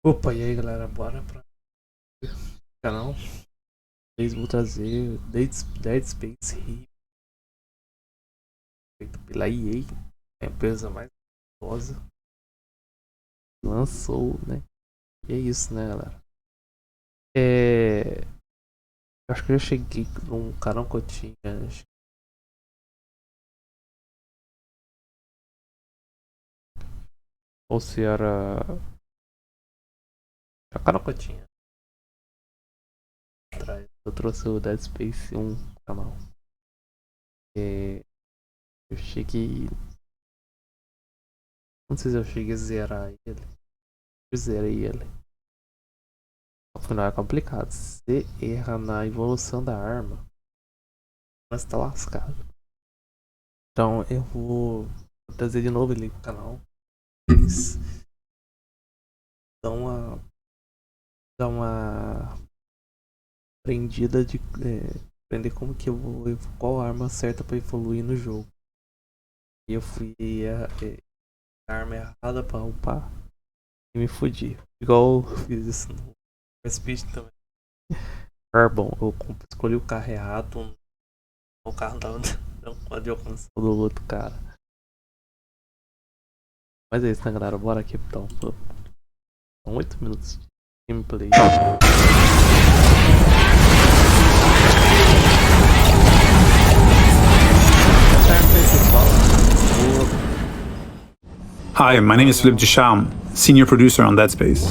Opa, e aí galera, bora para o canal. Hoje vou trazer Dead Space Remake, feito pela EA, a empresa mais famosa, lançou, né? E é isso, né, galera? Acho que eu já cheguei num canal que eu tinha, ou se era o canal que eu tinha atrás. Eu trouxe o Dead Space 1 canal. Eu cheguei, não sei se eu cheguei a zerar ele. Eu zerei ele. Afinal é complicado. Se erra na evolução da arma, mas tá lascado. Então eu vou trazer de novo ele pro canal. Dar uma aprendida de aprender como que eu vou, qual arma certa para evoluir no jogo. E eu fui a arma errada para upar e me fudi. Igual eu fiz isso no Speed também. Bom, eu escolhi o carro errado. O carro não pode alcançar o do outro cara. Mas é isso, né, galera? Bora aqui então. São 8 minutos de gameplay. Hi, my name is Philippe Ducharme, senior producer on Dead Space.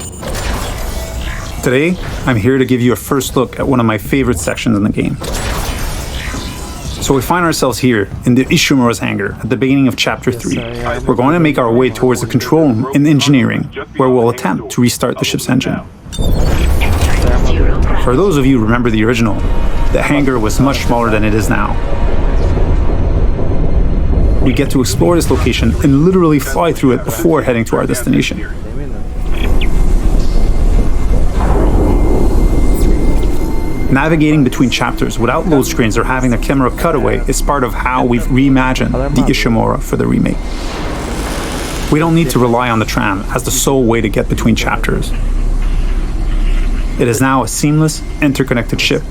Today, I'm here to give you a first look at one of my favorite sections in the game. So we find ourselves here in the Ishimura's hangar at the beginning of Chapter 3. We're going to make our way towards the control room in engineering, where we'll attempt to restart the ship's engine. For those of you who remember the original, the hangar was much smaller than it is now. We get to explore this location and literally fly through it before heading to our destination. Navigating between chapters without load screens or having the camera cut away is part of how we've reimagined the Ishimura for the remake. We don't need to rely on the tram as the sole way to get between chapters. It is now a seamless, interconnected ship.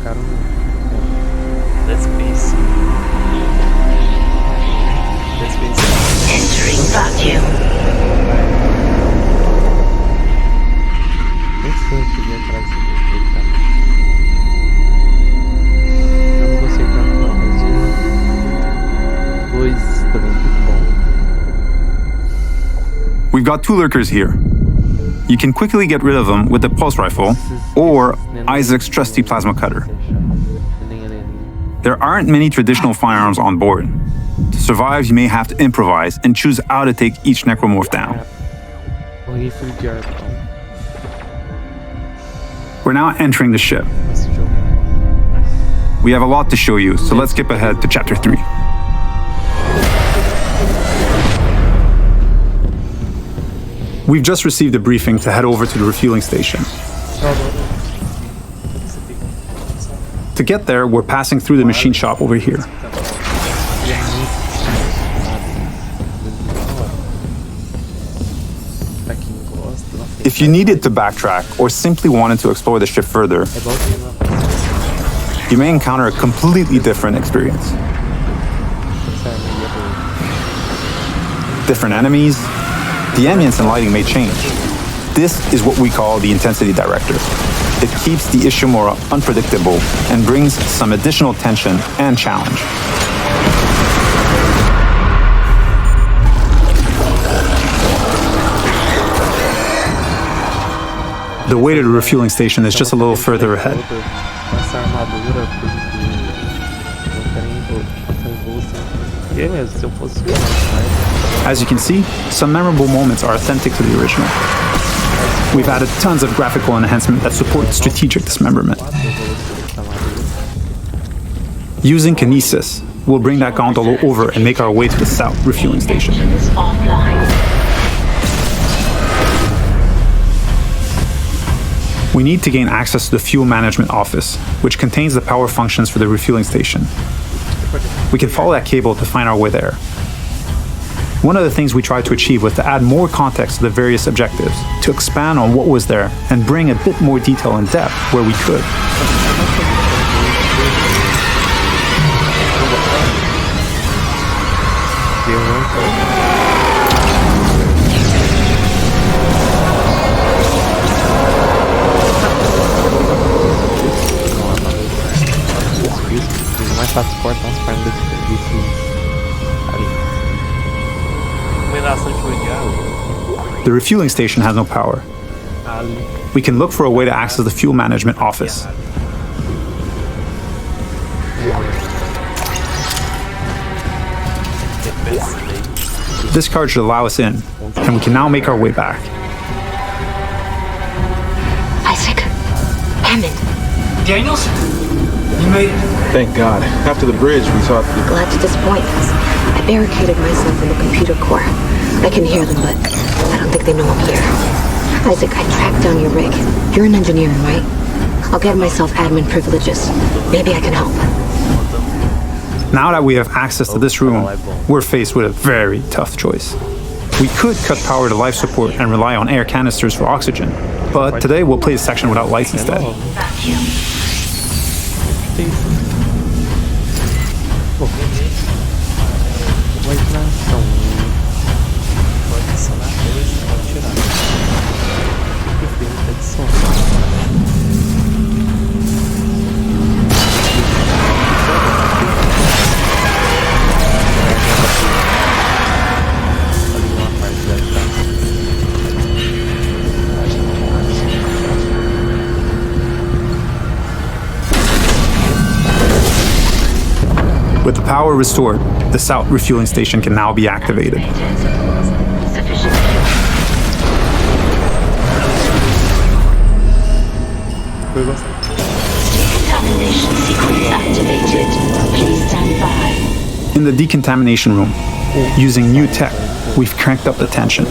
Entering vacuum. We've got two lurkers here. You can quickly get rid of them with the pulse rifle or Isaac's trusty plasma cutter. There aren't many traditional firearms on board. To survive, you may have to improvise and choose how to take each necromorph down. We're now entering the ship. We have a lot to show you, so let's skip ahead to Chapter 3. We've just received a briefing to head over to the refueling station. To get there, we're passing through the machine shop over here. If you needed to backtrack or simply wanted to explore the ship further, you may encounter a completely different experience. Different enemies, the ambience and lighting may change. This is what we call the intensity director. It keeps the Ishimura unpredictable and brings some additional tension and challenge. The way to the refueling station is just a little further ahead. As you can see, some memorable moments are authentic to the original. We've added tons of graphical enhancement that support strategic dismemberment. Using kinesis, we'll bring that gondola over and make our way to the south refueling station. We need to gain access to the fuel management office, which contains the power functions for the refueling station. We can follow that cable to find our way there. One of the things we tried to achieve was to add more context to the various objectives, to expand on what was there, and bring a bit more detail and depth where we could. Mais fácil cortar as pernas desse ali. Combinação de odiado. The refueling station has no power. Ali. We can look for a way to access the fuel management office. This card should allow us in, and we can now make our way back. Isaac. Hammond. Daniels? You made it. Thank God. After the bridge, we thought... Glad to disappoint. I barricaded myself in the computer core. I can hear them, but I don't think they know I'm here. Isaac, I tracked down your rig. You're an engineer, right? I'll get myself admin privileges. Maybe I can help. Now that we have access to this room, we're faced with a very tough choice. We could cut power to life support and rely on air canisters for oxygen, but today we'll play a section without lights instead. Vacuum. With the power restored, the south refueling station can now be activated. Sufficient. Decontamination sequence activated. Please stand by. In the decontamination room, using new tech, we've cranked up the tension.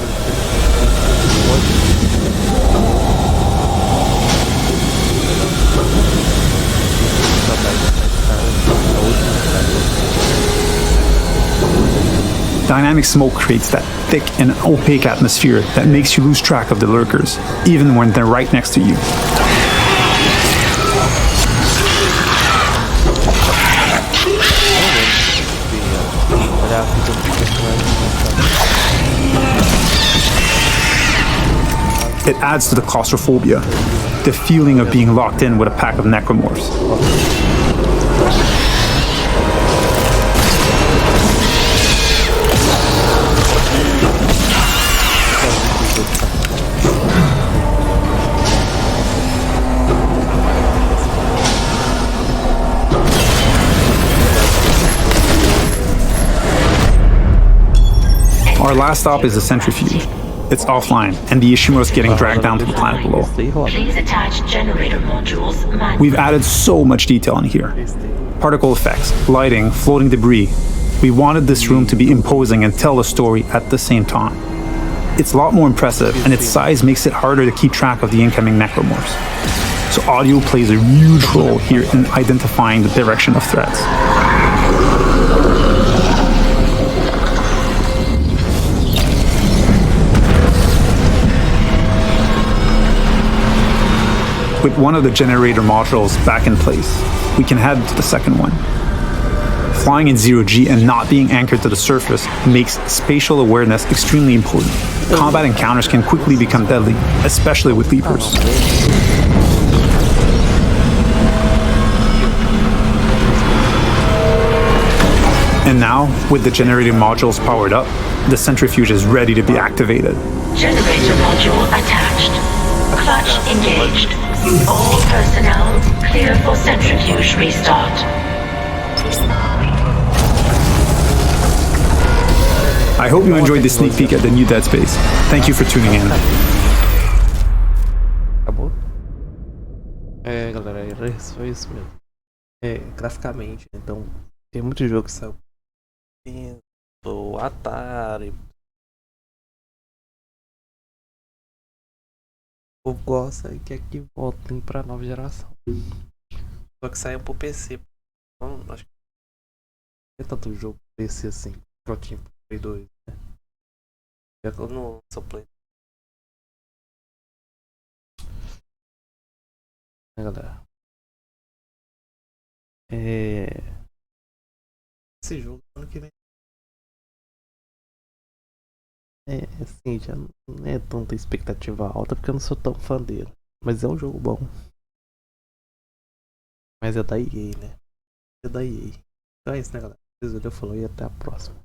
Dynamic smoke creates that thick and opaque atmosphere that makes you lose track of the lurkers, even when they're right next to you. It adds to the claustrophobia, the feeling of being locked in with a pack of necromorphs. Our last stop is the centrifuge. It's offline, and the Ishimura is getting dragged down to the planet below. Please attach generator modules manually. We've added so much detail in here. Particle effects, lighting, floating debris. We wanted this room to be imposing and tell a story at the same time. It's a lot more impressive, and its size makes it harder to keep track of the incoming necromorphs. So audio plays a huge role here in identifying the direction of threats. With one of the generator modules back in place, we can head to the second one. Flying in zero-G and not being anchored to the surface makes spatial awareness extremely important. Combat encounters can quickly become deadly, especially with leapers. And now, with the generator modules powered up, the centrifuge is ready to be activated. Generator module attached. Clutch engaged. All personnel clear for centrifuge restart. I hope you enjoyed this sneak peek at the new Dead Space. Thank you for tuning in. Acabou? Galera, foi isso mesmo. Graficamente, então, tem muito jogo que saiu do Atari. O povo gosta e quer que voltem pra nova geração. Só que saiam pro PC. Então, acho que não tem tanto jogo PC assim. Prontinho pro Play 2, né? Já que eu não sou play. Galera. Esse jogo ano que vem. Assim, já não é tanta expectativa alta porque eu não sou tão fã dele. Mas é um jogo bom. Mas é da EA, né? É da EA. Então é isso, né, galera? Vocês viram, falou e até a próxima.